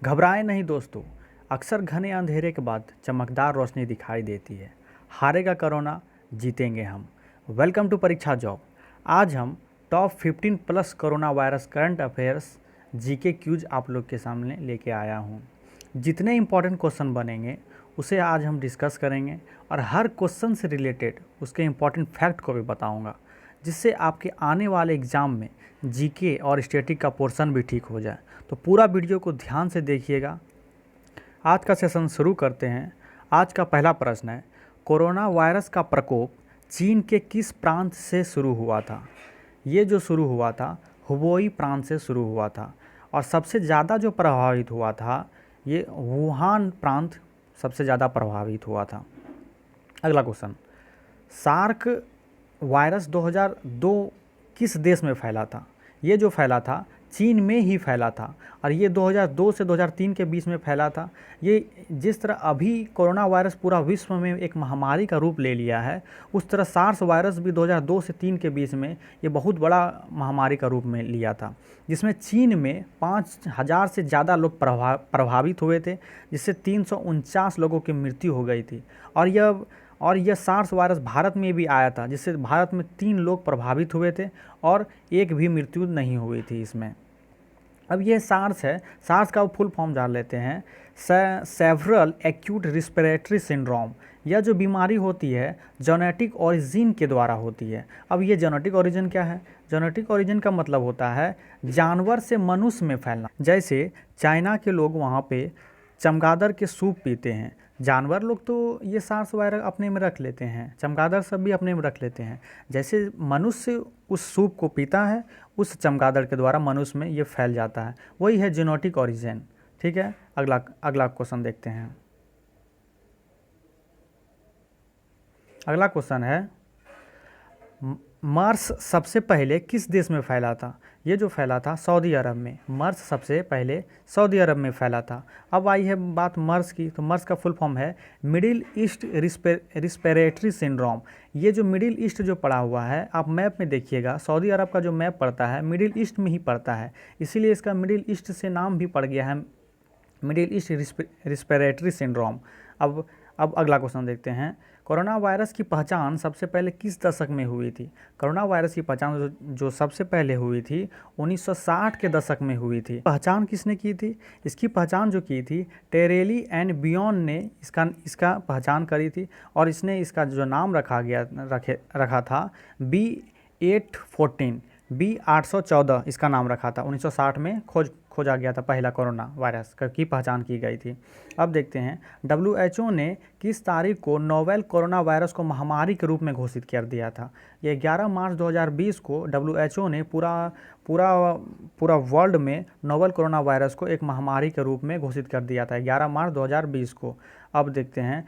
घबराएं नहीं दोस्तों। अक्सर घने अंधेरे के बाद चमकदार रोशनी दिखाई देती है। हारेगा कोरोना, जीतेंगे हम। Welcome to Pariksha job. आज हम top 15 plus corona virus current affairs GK quiz आप लोग के सामने लेके आया हूँ। जितने इंपॉर्टेंट क्वेश्चन बनेंगे उसे आज हम डिस्कस करेंगे और हर क्वेश्चन से रिलेटेड उसके इंपॉर्टेंट फैक्ट को भी बताऊँगा, जिससे आपके आने वाले एग्ज़ाम में जीके और स्टैटिक का पोर्शन भी ठीक हो जाए। तो पूरा वीडियो को ध्यान से देखिएगा। आज का सेशन शुरू करते हैं। आज का पहला प्रश्न है, कोरोना वायरस का प्रकोप चीन के किस प्रांत से शुरू हुआ था? ये जो शुरू हुआ था हुबेई प्रांत से शुरू हुआ था और सबसे ज़्यादा जो प्रभावित हुआ था ये वुहान प्रांत सबसे ज़्यादा प्रभावित हुआ था। अगला क्वेश्चन, सार्क वायरस 2002 किस देश में फैला था? ये जो फैला था चीन में ही फैला था और ये 2002 से 2003 के बीच में फैला था। ये जिस तरह अभी कोरोना वायरस पूरा विश्व में एक महामारी का रूप ले लिया है, उस तरह सार्स वायरस भी 2002 से 3 के बीच में ये बहुत बड़ा महामारी का रूप में लिया था, जिसमें चीन में 5000 से ज़्यादा लोग प्रभावित हुए थे, जिससे 349 लोगों की मृत्यु हो गई थी। और यह सार्स वायरस भारत में भी आया था, जिससे भारत में 3 लोग प्रभावित हुए थे और एक भी मृत्यु नहीं हुई थी इसमें। अब ये सार्स है, सार्स का फुल फॉर्म जान लेते हैं। Several acute respiratory syndrome. यह जो बीमारी होती है जेनेटिक ओरिजिन के द्वारा होती है। अब ये जेनेटिक ओरिजिन क्या है? जेनेटिक ओरिजिन का मतलब होता है जानवर से मनुष्य में फैलना। जैसे चाइना के लोग वहाँ पे चमगादड़ के सूप पीते हैं, जानवर लोग तो ये सार्स वायरस अपने में रख लेते हैं, चमगादड़ सब भी अपने में रख लेते हैं। जैसे मनुष्य उस सूप को पीता है, उस चमगादड़ के द्वारा मनुष्य में ये फैल जाता है, वही है जेनेटिक ओरिजिन। ठीक है, अगला क्वेश्चन देखते हैं। अगला क्वेश्चन है, मर्स सबसे पहले किस देश में फैला था? ये जो फैला था सऊदी अरब में। मर्स सबसे पहले सऊदी अरब में फैला था। अब आई है बात मर्स की, तो मर्स का फुल फॉर्म है मिडिल ईस्ट रिस्पिरेटरी सिंड्रोम। ये जो मिडिल ईस्ट जो पड़ा हुआ है, आप मैप में देखिएगा, सऊदी अरब का जो मैप पड़ता है मिडिल ईस्ट में ही पड़ता है, इसीलिए इसका मिडिल ईस्ट से नाम भी पड़ गया है, मिडिल ईस्ट रिस्पिरेटरी सिंड्रोम। अब अगला क्वेश्चन देखते हैं, कोरोना वायरस की पहचान सबसे पहले किस दशक में हुई थी? कोरोना वायरस की पहचान जो सबसे पहले हुई थी 1960 के दशक में हुई थी। पहचान किसने की थी? इसकी पहचान जो की थी टेरेली एंड बियॉन ने इसका पहचान करी थी और इसने इसका जो नाम रखा था B814 इसका नाम रखा था। 1960 में खोजा गया था पहला कोरोना वायरस की पहचान की गई थी। अब देखते हैं, WHO ने किस तारीख को नोवेल कोरोना वायरस को महामारी के रूप में घोषित कर दिया था? ये 11 मार्च 2020 को WHO ने पूरा वर्ल्ड में नोवेल कोरोना वायरस को एक महामारी के रूप में घोषित कर दिया था 11 मार्च 2020 को। अब देखते हैं,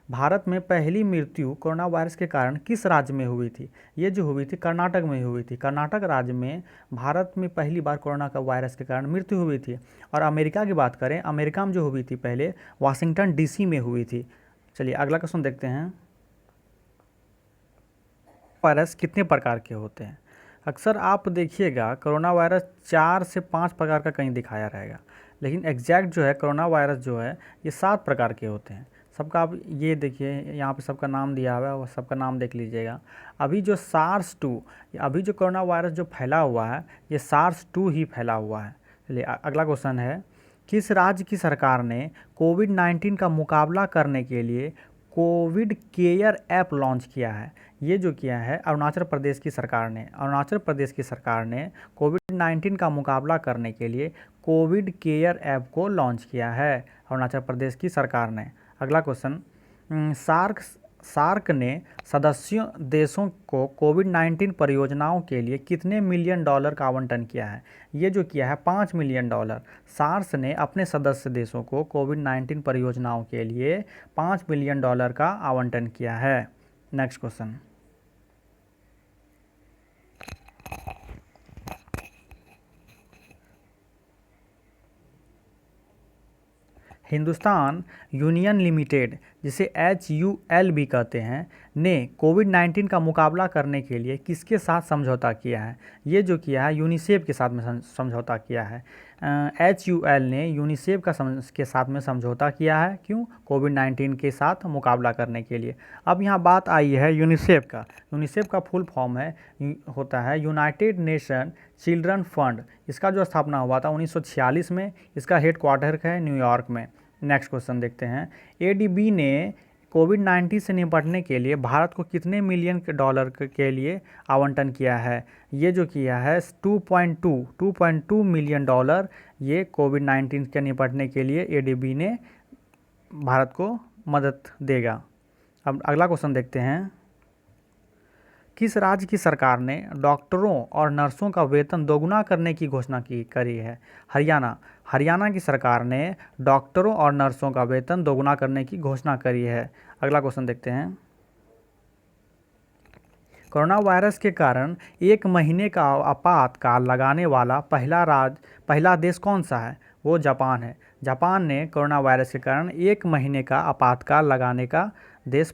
भारत में पहली मृत्यु कोरोना वायरस के कारण किस राज्य में हुई थी? ये जो हुई थी कर्नाटक में हुई थी। कर्नाटक राज्य में भारत में पहली बार कोरोना का वायरस के कारण मृत्यु हुई थी। और अमेरिका की बात करें, अमेरिका में जो हुई थी पहले वाशिंगटन DC में हुई थी। चलिए अगला क्वेश्चन देखते हैं, वायरस कितने प्रकार के होते हैं? अक्सर आप देखिएगा कोरोना वायरस 4 से 5 प्रकार का कहीं दिखाया रहेगा, लेकिन एग्जैक्ट जो है कोरोना वायरस जो है ये 7 प्रकार के होते हैं। सबका आप ये देखिए, यहाँ पे सबका नाम दिया हुआ है, वो सबका नाम देख लीजिएगा। अभी जो SARS-2, अभी जो कोरोना वायरस जो फैला हुआ है ये SARS-2 ही फैला हुआ है। चलिए अगला क्वेश्चन है, किस राज्य की सरकार ने कोविड-19 का मुकाबला करने के लिए कोविड केयर ऐप लॉन्च किया है? ये जो किया है अरुणाचल प्रदेश की सरकार ने कोविड-19 का मुकाबला करने के लिए कोविड केयर ऐप को लॉन्च किया है अरुणाचल प्रदेश की सरकार ने। अगला क्वेश्चन, सार्क ने सदस्य देशों को कोविड-19 परियोजनाओं के लिए कितने मिलियन डॉलर का आवंटन किया है? ये जो किया है $5 मिलियन। सार्स ने अपने सदस्य देशों को कोविड-19 परियोजनाओं के लिए $5 मिलियन का आवंटन किया है। Next question, Hindustan union limited, जिसे HUL भी कहते हैं, ने कोविड-19 का मुकाबला करने के लिए किसके साथ समझौता किया है? ये जो किया है यूनिसेफ के साथ में समझौता किया है। HUL ने यूनिसेफ के साथ में समझौता किया है। क्यों? कोविड-19 के साथ मुकाबला करने के लिए। अब यहाँ बात आई है यूनिसेफ का। यूनिसेफ का फुल फॉर्म होता है यूनाइटेड नेशन चिल्ड्रन फंड। इसका जो स्थापना हुआ था 1946 में। इसका हेड क्वार्टर है न्यूयॉर्क में। नेक्स्ट क्वेश्चन देखते हैं। ADB ने कोविड-19 से निपटने के लिए भारत को कितने मिलियन डॉलर के लिए आवंटन किया है? ये जो किया है 2.2 मिलियन डॉलर ये कोविड-19 के निपटने के लिए ADB ने भारत को मदद देगा। अब अगला क्वेश्चन देखते हैं। किस राज्य की सरकार ने डॉक्टरों और नर्सों का वेतन दोगुना करने की घोषणा करी है? हरियाणा। हरियाणा की सरकार ने डॉक्टरों और नर्सों का वेतन दोगुना करने की घोषणा करी है। अगला क्वेश्चन देखते हैं। कोरोना वायरस के कारण 1 महीने का आपातकाल लगाने वाला पहला देश कौन सा है? वो जापान है। जापान ने कोरोना वायरस के कारण 1 महीने का आपातकाल लगाने का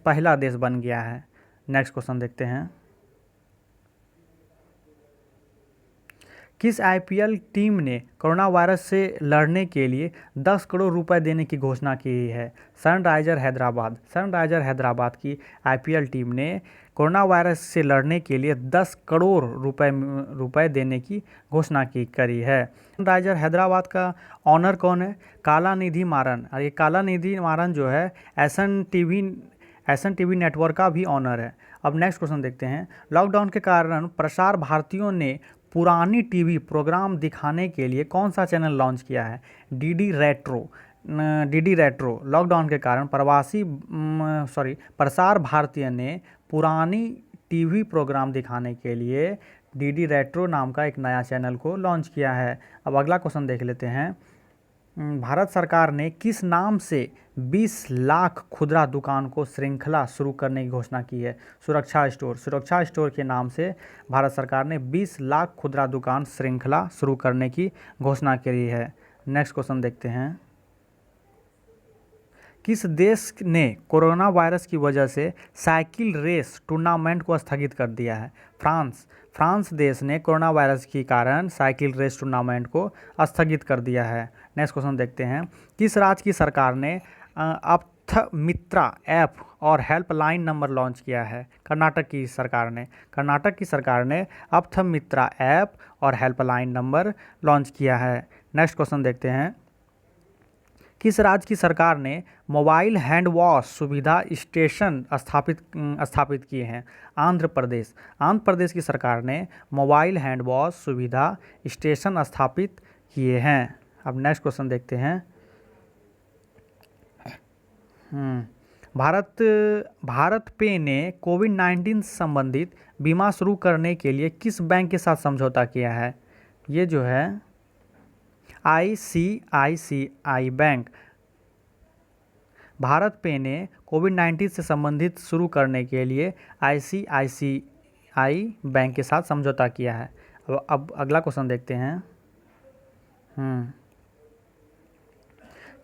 पहला देश बन गया है। नेक्स्ट क्वेश्चन देखते हैं। किस IPL टीम ने कोरोना वायरस से लड़ने के लिए 10 करोड़ रुपए देने की घोषणा की है? सनराइजर हैदराबाद। सनराइजर हैदराबाद की IPL टीम ने कोरोना वायरस से लड़ने के लिए 10 करोड़ रुपए देने की घोषणा करी है। सनराइजर हैदराबाद का ऑनर कौन है? कलानिधि मारन। और ये कलानिधि मारन जो है एसन टीवी नेटवर्क का भी ऑनर है। अब नेक्स्ट क्वेश्चन देखते हैं। लॉकडाउन के कारण प्रसार भारतीयों ने पुरानी टीवी प्रोग्राम दिखाने के लिए कौन सा चैनल लॉन्च किया है? DD retro. लॉकडाउन के कारण प्रसार भारतीय ने पुरानी टीवी प्रोग्राम दिखाने के लिए DD रेट्रो नाम का एक नया चैनल को लॉन्च किया है। अब अगला क्वेश्चन देख लेते हैं। भारत सरकार ने किस नाम से 20 लाख खुदरा दुकान को श्रृंखला शुरू करने की घोषणा की है? सुरक्षा स्टोर। सुरक्षा स्टोर के नाम से भारत सरकार ने 20 लाख खुदरा दुकान श्रृंखला शुरू करने की घोषणा करी है। नेक्स्ट क्वेश्चन देखते हैं। किस देश ने कोरोना वायरस की वजह से साइकिल रेस टूर्नामेंट को स्थगित कर दिया है? फ्रांस। फ्रांस देश ने कोरोना वायरस के कारण साइकिल रेस टूर्नामेंट को स्थगित कर दिया है। नेक्स्ट क्वेश्चन देखते हैं। किस राज्य की सरकार ने अप्थमित्रा ऐप और हेल्पलाइन नंबर लॉन्च किया है? कर्नाटक की सरकार ने। कर्नाटक की सरकार ने अप्थमित्रा ऐप और हेल्पलाइन नंबर लॉन्च किया है। नेक्स्ट क्वेश्चन देखते हैं। किस राज्य की सरकार ने मोबाइल हैंड वॉश सुविधा स्टेशन स्थापित किए हैं? आंध्र प्रदेश। आंध्र प्रदेश की सरकार ने मोबाइल हैंड वॉश सुविधा स्टेशन स्थापित किए हैं। अब नेक्स्ट क्वेश्चन देखते हैं। भारत पे ने कोविड-19 संबंधित बीमा शुरू करने के लिए किस बैंक के साथ समझौता किया है? ये जो है ICICI बैंक। भारत पे ने कोविड-19 से संबंधित शुरू करने के लिए ICICI बैंक के साथ समझौता किया है। अब अगला क्वेश्चन देखते हैं।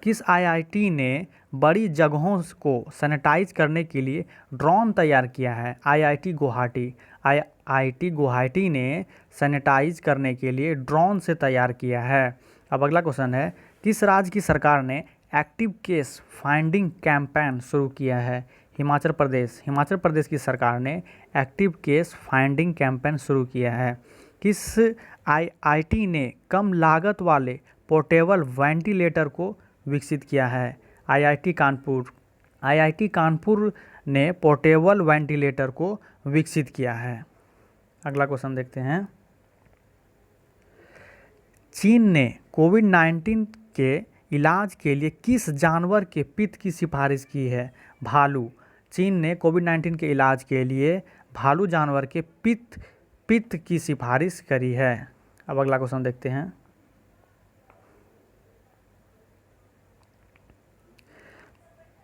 किस IIT ने बड़ी जगहों को सैनिटाइज करने के लिए ड्रोन तैयार किया है? IIT गुवाहाटी। IIT गुवाहाटी ने सैनिटाइज करने के लिए ड्रोन से तैयार किया है। अब अगला क्वेश्चन है। किस राज्य की सरकार ने एक्टिव केस फाइंडिंग कैंपेन शुरू किया है? हिमाचल प्रदेश। हिमाचल प्रदेश की सरकार ने एक्टिव केस फाइंडिंग कैंपेन शुरू किया है। किस IIT ने कम लागत वाले पोर्टेबल वेंटिलेटर को विकसित किया है? IIT कानपुर। IIT कानपुर ने पोर्टेबल वेंटिलेटर को विकसित किया है। अगला क्वेश्चन देखते हैं। चीन ने कोविड-19 के इलाज के लिए किस जानवर के पित्त की सिफारिश की है? भालू। चीन ने कोविड-19 के इलाज के लिए भालू जानवर के पित्त की सिफारिश करी है। अब अगला क्वेश्चन देखते हैं।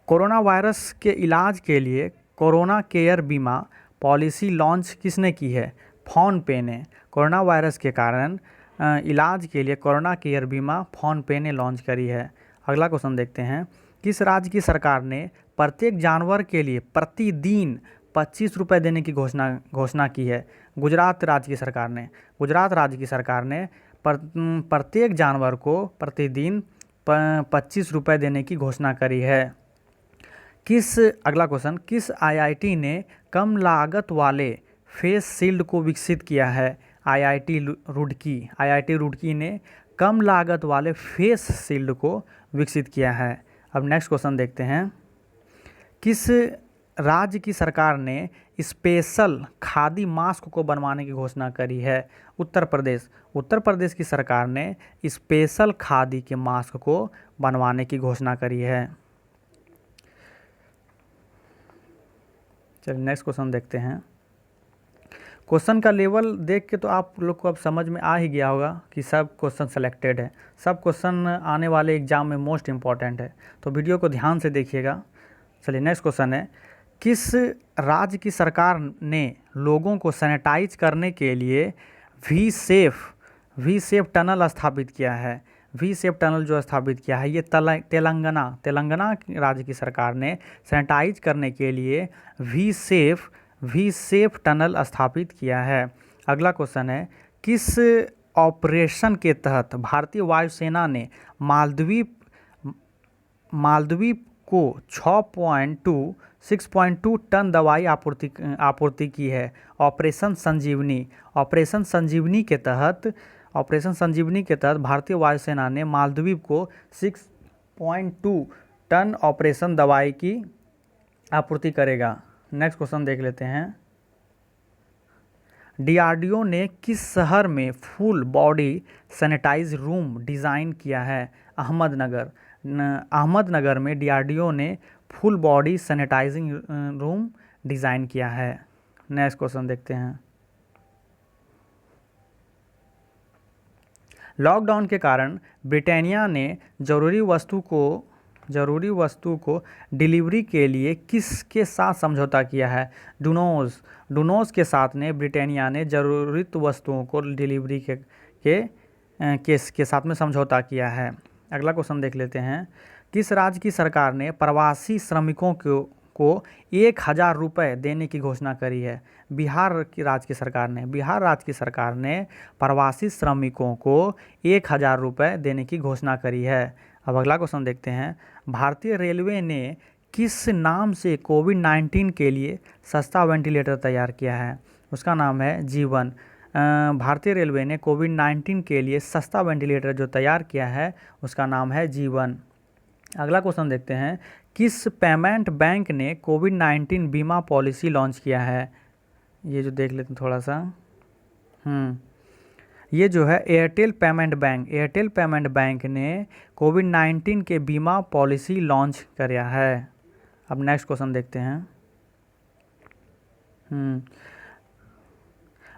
कोरोना वायरस के इलाज के लिए कोरोना केयर बीमा पॉलिसी लॉन्च किसने की है? फोनपे ने। कोरोना वायरस के कारण इलाज के लिए कोरोना केयर बीमा फोनपे ने लॉन्च करी है। अगला क्वेश्चन देखते हैं। किस राज्य की सरकार ने प्रत्येक जानवर के लिए प्रतिदिन ₹25 देने की घोषणा की है गुजरात राज्य की सरकार ने। गुजरात राज्य की सरकार ने प्रत्येक जानवर को प्रतिदिन ₹25 देने की घोषणा करी है। अगला क्वेश्चन, किस आईआईटी ने कम लागत वाले फेस शील्ड को विकसित किया है? आईआईटी रुड़की ने कम लागत वाले फेस शील्ड को विकसित किया है। अब नेक्स्ट क्वेश्चन देखते हैं, किस राज्य की सरकार ने स्पेशल खादी मास्क को बनवाने की घोषणा करी है? उत्तर प्रदेश की सरकार ने स्पेशल खादी के मास्क को बनवाने की घोषणा करी है। चलिए नेक्स्ट क्वेश्चन देखते हैं। क्वेश्चन का लेवल देख के तो आप लोग को अब समझ में आ ही गया होगा कि सब क्वेश्चन सेलेक्टेड है, सब क्वेश्चन आने वाले एग्जाम में मोस्ट इम्पॉर्टेंट है, तो वीडियो को ध्यान से देखिएगा। चलिए नेक्स्ट क्वेश्चन है, किस राज्य की सरकार ने लोगों को सैनिटाइज करने के लिए वी सेफ टनल स्थापित किया है? वी सेफ टनल जो स्थापित किया है ये तेलंगाना राज्य की सरकार ने सैनिटाइज करने के लिए वी सेफ टनल स्थापित किया है। अगला क्वेश्चन है, किस ऑपरेशन के तहत भारतीय वायुसेना ने मालद्वीप को 6.2 टन दवाई आपूर्ति की है? ऑपरेशन संजीवनी के तहत भारतीय वायुसेना ने मालद्वीप को 6.2 टन ऑपरेशन दवाई की आपूर्ति करेगा। नेक्स्ट क्वेश्चन देख लेते हैं, डीआरडीओ ने किस शहर में full body sanitise room design किया है? अहमदनगर में डीआरडीओ ने full body sanitising room design किया है। नेक्स्ट क्वेश्चन देखते हैं, लॉकडाउन के कारण ब्रिटानिया ने जरूरी वस्तु को डिलीवरी के लिए किसके साथ समझौता किया है? डूनोस के साथ ने ब्रिटानिया ने ज़रूरत वस्तुओं को डिलीवरी के साथ में समझौता किया है। अगला क्वेश्चन देख लेते हैं, किस राज्य की सरकार ने प्रवासी श्रमिकों को 1,000 रुपये देने की घोषणा करी है? बिहार राज्य की सरकार ने प्रवासी श्रमिकों को 1,000 रुपये देने की घोषणा करी है। अब अगला क्वेश्चन देखते हैं, भारतीय रेलवे ने किस नाम से कोविड-19 के लिए सस्ता वेंटिलेटर तैयार किया है? उसका नाम है जीवन। भारतीय रेलवे ने कोविड-19 के लिए सस्ता वेंटिलेटर जो तैयार किया है उसका नाम है जीवन। अगला क्वेश्चन देखते हैं, किस पेमेंट बैंक ने कोविड-19 बीमा पॉलिसी लॉन्च किया है? ये जो देख लेते हैं थोड़ा सा, ये जो है एयरटेल पेमेंट बैंक ने कोविड-19 के बीमा पॉलिसी लॉन्च किया है। अब नेक्स्ट क्वेश्चन देखते हैं,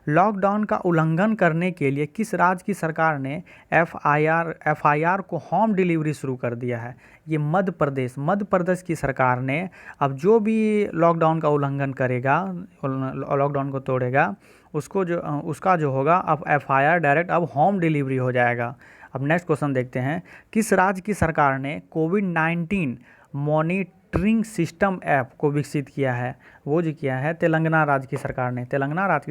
लॉकडाउन का उल्लंघन करने के लिए किस राज्य की सरकार ने एफआईआर को होम डिलीवरी शुरू कर दिया है? ये मध्य प्रदेश की सरकार ने अब जो भी लॉकडाउन का उल्लंघन करेगा, लॉकडाउन को तोड़ेगा, उसका जो होगा अब एफआईआर डायरेक्ट अब होम डिलीवरी हो जाएगा। अब नेक्स्ट क्वेश्चन देखते हैं, किस राज्य की सरकार ने कोविड-19 मॉनिटरिंग सिस्टम ऐप को विकसित किया है? वो जो किया है तेलंगाना राज्य की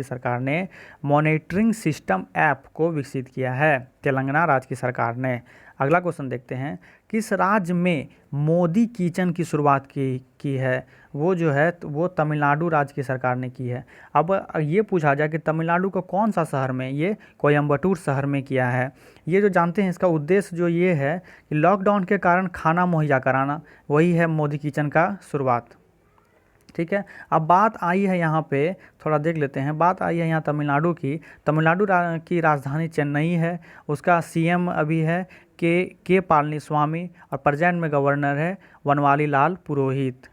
सरकार ने मॉनिटरिंग सिस्टम ऐप को विकसित किया है, तेलंगाना राज्य की सरकार ने। अगला क्वेश्चन देखते हैं, किस राज्य में मोदी किचन की शुरुआत की है? वो जो है वो तमिलनाडु राज्य की सरकार ने की है। अब ये पूछा जाए कि तमिलनाडु को कौन सा शहर में? ये कोयम्बटूर शहर में किया है। ये जो जानते हैं इसका उद्देश्य जो ये है कि लॉकडाउन के कारण खाना मुहैया कराना, वही है मोदी किचन का शुरुआत। ठीक है, अब बात आई है यहाँ पे, थोड़ा देख लेते हैं, बात आई है यहाँ तमिलनाडु की। की राजधानी चेन्नई है, उसका सीएम अभी है के पलानीस्वामी और प्रेजेंट में गवर्नर है बनवारी लाल पुरोहित।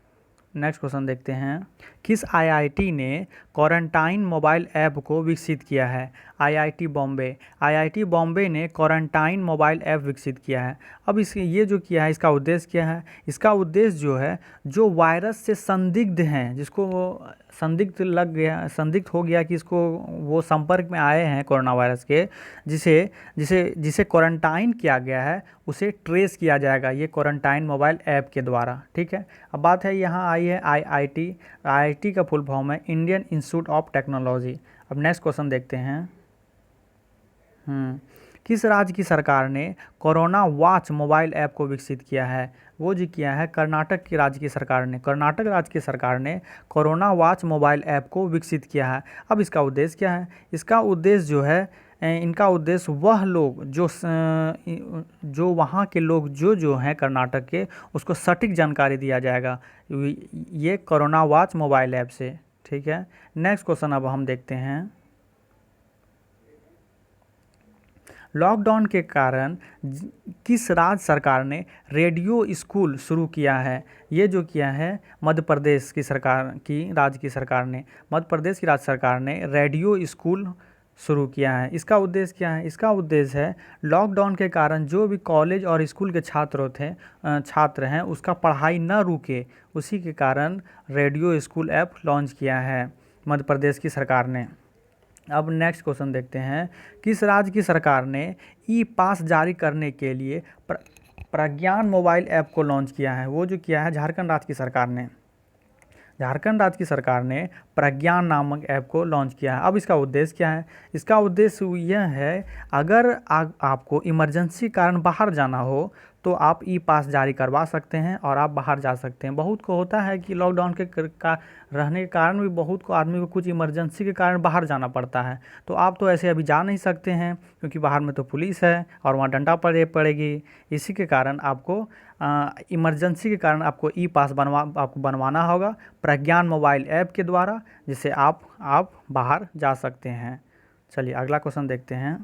नेक्स्ट क्वेश्चन देखते हैं, किस आईआईटी ने क्वारंटाइन मोबाइल ऐप को विकसित किया है? आईआईटी बॉम्बे ने क्वारंटाइन मोबाइल ऐप विकसित किया है। अब ये जो किया है, इसका उद्देश्य क्या है? इसका उद्देश्य जो है, जो वायरस से संदिग्ध हैं, जिसको वो संदिग्ध हो गया कि इसको वो संपर्क में आए हैं कोरोना वायरस के, जिसे जिसे जिसे क्वारंटाइन किया गया है, उसे ट्रेस किया जाएगा ये क्वारंटाइन मोबाइल ऐप के द्वारा। ठीक है, अब बात है यहाँ आई है आईआईटी का फुल फॉर्म है इंडियन इंस्टीट्यूट ऑफ टेक्नोलॉजी। अब नेक्स्ट क्वेश्चन देखते हैं। किस राज्य की सरकार ने कोरोना वॉच मोबाइल ऐप को विकसित किया है? वो जो किया है कर्नाटक की राज्य की सरकार ने। कर्नाटक राज्य की सरकार ने कोरोना वॉच मोबाइल ऐप को विकसित किया है। अब इसका उद्देश्य क्या है? इसका उद्देश्य जो है, इनका उद्देश्य वह लोग जो वहाँ के लोग जो हैं कर्नाटक के, उसको सटीक जानकारी दिया जाएगा ये कोरोना वॉच मोबाइल ऐप से। ठीक है, नेक्स्ट क्वेश्चन अब हम देखते हैं। लॉकडाउन के कारण किस राज्य सरकार ने रेडियो स्कूल शुरू किया है? ये जो किया है मध्य प्रदेश की राज्य की सरकार ने। मध्य प्रदेश की राज्य सरकार ने रेडियो स्कूल शुरू किया है। इसका उद्देश्य क्या है? इसका उद्देश्य है लॉकडाउन के कारण जो भी कॉलेज और स्कूल के छात्र हैं उसका पढ़ाई न रुके, उसी के कारण रेडियो स्कूल ऐप लॉन्च किया है मध्य प्रदेश की सरकार ने। अब नेक्स्ट क्वेश्चन देखते हैं। किस राज्य की सरकार ने ई पास जारी करने के लिए प्रज्ञान मोबाइल ऐप को लॉन्च किया है? वो जो किया है झारखंड राज्य की सरकार ने। झारखंड राज्य की सरकार ने प्रज्ञान नामक ऐप को लॉन्च किया है। अब इसका उद्देश्य क्या है? इसका उद्देश्य यह है, अगर आपको इमरजेंसी कारण बाहर जाना हो तो आप ई पास जारी करवा सकते हैं और आप बाहर जा सकते हैं। बहुत को होता है कि लॉकडाउन के रहने के कारण भी बहुत को आदमी को कुछ इमरजेंसी के कारण बाहर जाना पड़ता है, तो आप तो ऐसे अभी जा नहीं सकते हैं क्योंकि बाहर में तो पुलिस है और वहाँ डंडा पड़ेगी। इसी के कारण आपको इमरजेंसी के कारण आपको ई पास आपको बनवाना होगा प्रज्ञान मोबाइल ऐप के द्वारा, जिससे आप बाहर जा सकते हैं। चलिए अगला क्वेश्चन देखते हैं।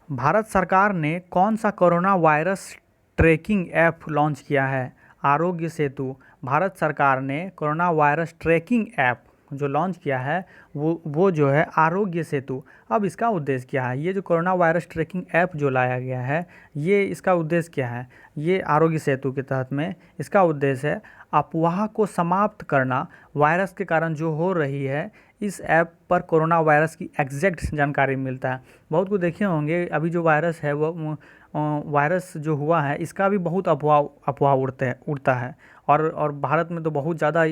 भारत सरकार ने कौन सा corona virus tracking app launch किया है? आरोग्य सेतु। भारत सरकार ने कोरोना वायरस ट्रैकिंग ऐप जो लॉन्च किया है वो जो है आरोग्य सेतु। अब इसका उद्देश्य क्या है? ये जो कोरोना वायरस ट्रैकिंग ऐप जो लाया गया है, ये इसका उद्देश्य क्या है? ये आरोग्य सेतु के तहत में इसका उद्देश्य है अफवाह को समाप्त करना। वायरस के कारण जो हो रही है, इस ऐप पर कोरोना वायरस की एग्जैक्ट जानकारी मिलता है। बहुत को देखे होंगे अभी जो वायरस है वो वायरस जो हुआ है इसका भी बहुत अफवाह उड़ता है और भारत में तो बहुत ज़्यादा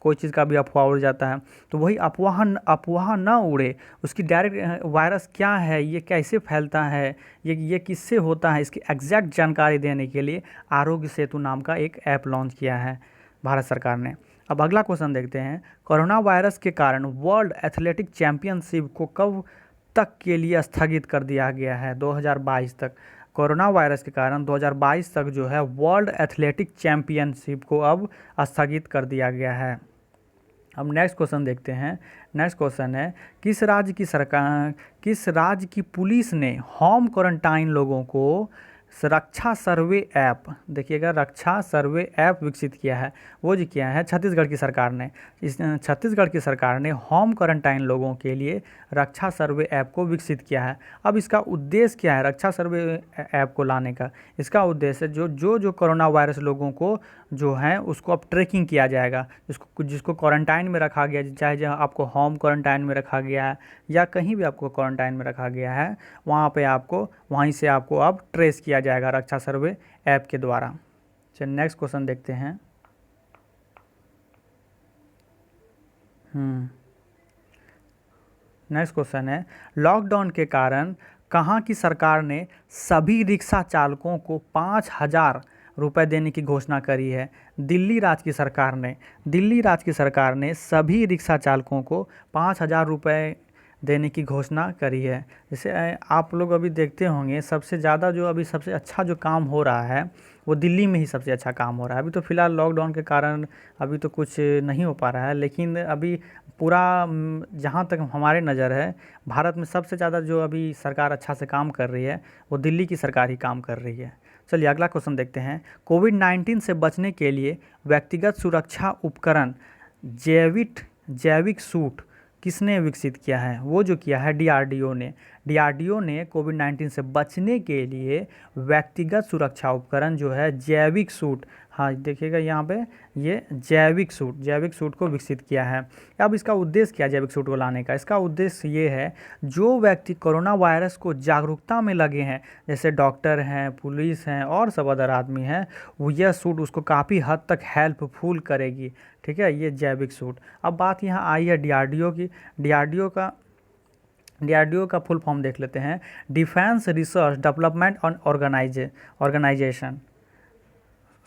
कोई चीज़ का भी अफवाह उड़ जाता है। तो वही अफवाह ना उड़े, उसकी डायरेक्ट वायरस क्या है, ये कैसे फैलता है, ये किससे होता है, इसकी एग्जैक्ट जानकारी देने के लिए आरोग्य सेतु नाम का एक ऐप लॉन्च किया है भारत सरकार ने। अब अगला क्वेश्चन देखते हैं। कोरोना वायरस के कारण वर्ल्ड एथलेटिक चैंपियनशिप को कब तक के लिए स्थगित कर दिया गया है? 2022 तक। कोरोना वायरस के कारण 2022 तक जो है वर्ल्ड एथलेटिक चैंपियनशिप को अब स्थगित कर दिया गया है। अब नेक्स्ट क्वेश्चन देखते हैं। नेक्स्ट क्वेश्चन है, किस राज्य की पुलिस ने होम क्वारंटाइन लोगों को रक्षा सर्वे ऐप, देखिएगा रक्षा सर्वे ऐप विकसित किया है? वो जो किया है छत्तीसगढ़ की सरकार ने। छत्तीसगढ़ की सरकार ने होम क्वारंटाइन लोगों के लिए रक्षा सर्वे ऐप को विकसित किया है। अब इसका उद्देश्य क्या है रक्षा सर्वे ऐप को लाने का? इसका उद्देश्य जो कोरोना वायरस लोगों को जो है उसको अब ट्रैकिंग किया जाएगा, जिसको क्वारंटाइन में रखा गया, चाहे जहाँ आपको होम क्वारंटाइन में रखा गया है या कहीं भी आपको क्वारंटाइन में रखा गया है, वहीं से आपको अब ट्रेस किया जाएगा रक्षा सर्वे ऐप के द्वारा। चलिए नेक्स्ट क्वेश्चन देखते हैं। नेक्स्ट क्वेश्चन है, लॉकडाउन के कारण कहाँ की सरकार ने सभी रिक्शा चालकों को 5,000 रुपये देने की घोषणा करी है? दिल्ली राज्य की सरकार ने सभी रिक्शा चालकों को 5,000 रुपये देने की घोषणा करी है। जैसे आप लोग अभी देखते होंगे सबसे ज़्यादा जो अभी सबसे अच्छा जो काम हो रहा है वो दिल्ली में ही सबसे अच्छा काम हो रहा है। अभी तो फ़िलहाल लॉकडाउन के कारण अभी तो कुछ नहीं हो पा रहा है, लेकिन अभी पूरा जहाँ तक हमारे नज़र है भारत में सबसे ज़्यादा जो अभी सरकार अच्छा से काम कर रही है वो दिल्ली की सरकार ही काम कर रही है। चलिए अगला क्वेश्चन देखते हैं। कोविड-19 से बचने के लिए व्यक्तिगत सुरक्षा उपकरण जैविक सूट किसने विकसित किया है? वो जो किया है डीआरडीओ ने। डीआरडीओ ने कोविड-19 से बचने के लिए व्यक्तिगत सुरक्षा उपकरण जो है जैविक सूट, हाँ देखिएगा यहाँ पे, ये जैविक सूट को विकसित किया है। अब इसका उद्देश्य क्या है जैविक सूट को लाने का? इसका उद्देश्य ये है, जो व्यक्ति कोरोना वायरस को जागरूकता में लगे हैं, जैसे डॉक्टर हैं, पुलिस हैं और सब अदर आदमी हैं, वो यह सूट उसको काफ़ी हद तक हेल्पफुल करेगी। ठीक है, ये जैविक सूट। अब बात यहाँ आई है डीआरडीओ की। डीआरडीओ का फुल फॉर्म देख लेते हैं। Defence research development organisation,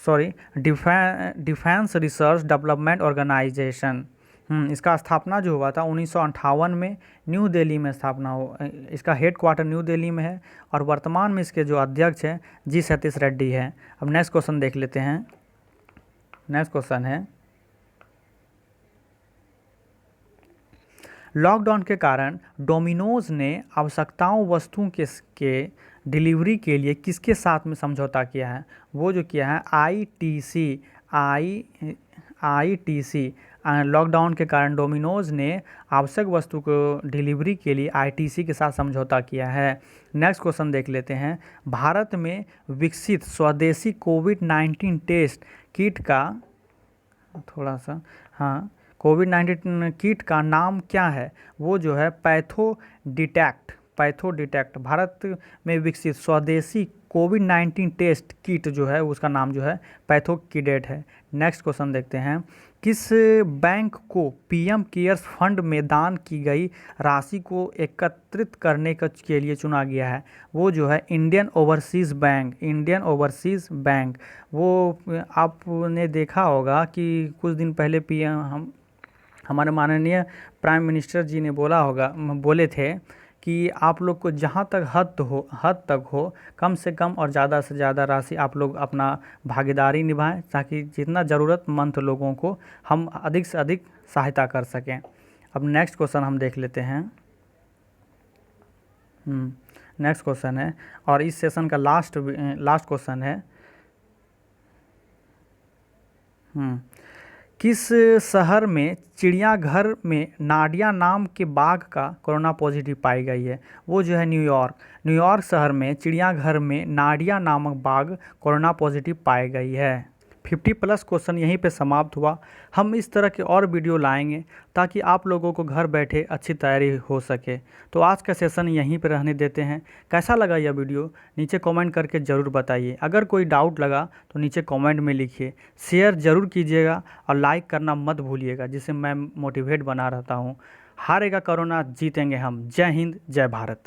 sorry, defence research development organisation. इसका स्थापना जो हुआ था 1958 में न्यू दिल्ली में स्थापना हो। इसका हेड क्वार्टर न्यू दिल्ली में है और वर्तमान में इसके जो अध्यक्ष हैं जी सतीश रेड्डी हैं। अब नेक्स्ट क्वेश्चन देख लेते हैं। नेक्स्ट क्वेश्चन है, लॉकडाउन के कारण डोमिनोज ने आवश्यकताओं वस्तुओं के डिलीवरी के लिए किसके साथ में समझौता किया है? वो जो किया है आईटीसी। लॉकडाउन के कारण डोमिनोज ने आवश्यक वस्तु को डिलीवरी के लिए आईटीसी के साथ समझौता किया है। नेक्स्ट क्वेश्चन देख लेते हैं। भारत में विकसित स्वदेशी कोविड-19 टेस्ट किट का कोविड-19 किट का नाम क्या है? वो जो है पैथो डिटेक्ट। भारत में विकसित स्वदेशी कोविड-19 टेस्ट किट जो है उसका नाम जो है पैथो किडेट है। नेक्स्ट क्वेश्चन देखते हैं। किस बैंक को पीएम केयर्स फंड में दान की गई राशि को एकत्रित करने के लिए चुना गया है? वो जो है इंडियन ओवरसीज़ बैंक। वो आपने देखा होगा कि कुछ दिन पहले पीएम हमारे माननीय प्राइम मिनिस्टर जी ने बोले थे कि आप लोग को जहाँ तक हद तक हो कम से कम और ज़्यादा से ज़्यादा राशि आप लोग अपना भागीदारी निभाएं, ताकि जितना ज़रूरतमंद लोगों को हम अधिक से अधिक सहायता कर सकें। अब नेक्स्ट क्वेश्चन हम देख लेते हैं। नेक्स्ट क्वेश्चन है और इस सेशन का लास्ट क्वेश्चन है। किस शहर में चिड़ियाघर में नाडिया नाम के बाघ का कोरोना पॉजिटिव पाई गई है? वो जो है न्यूयॉर्क शहर में चिड़ियाघर में नाडिया नामक बाघ कोरोना पॉजिटिव पाई गई है। 50+ क्वेश्चन यहीं पे समाप्त हुआ। हम इस तरह के और वीडियो लाएंगे ताकि आप लोगों को घर बैठे अच्छी तैयारी हो सके। तो आज का सेशन यहीं पे रहने देते हैं। कैसा लगा यह वीडियो नीचे कमेंट करके ज़रूर बताइए। अगर कोई डाउट लगा तो नीचे कमेंट में लिखिए। शेयर ज़रूर कीजिएगा और लाइक करना मत भूलिएगा, जिससे मैं मोटिवेट बना रहता हूँ। हारेगा कोरोना, जीतेंगे हम। जय हिंद, जय भारत।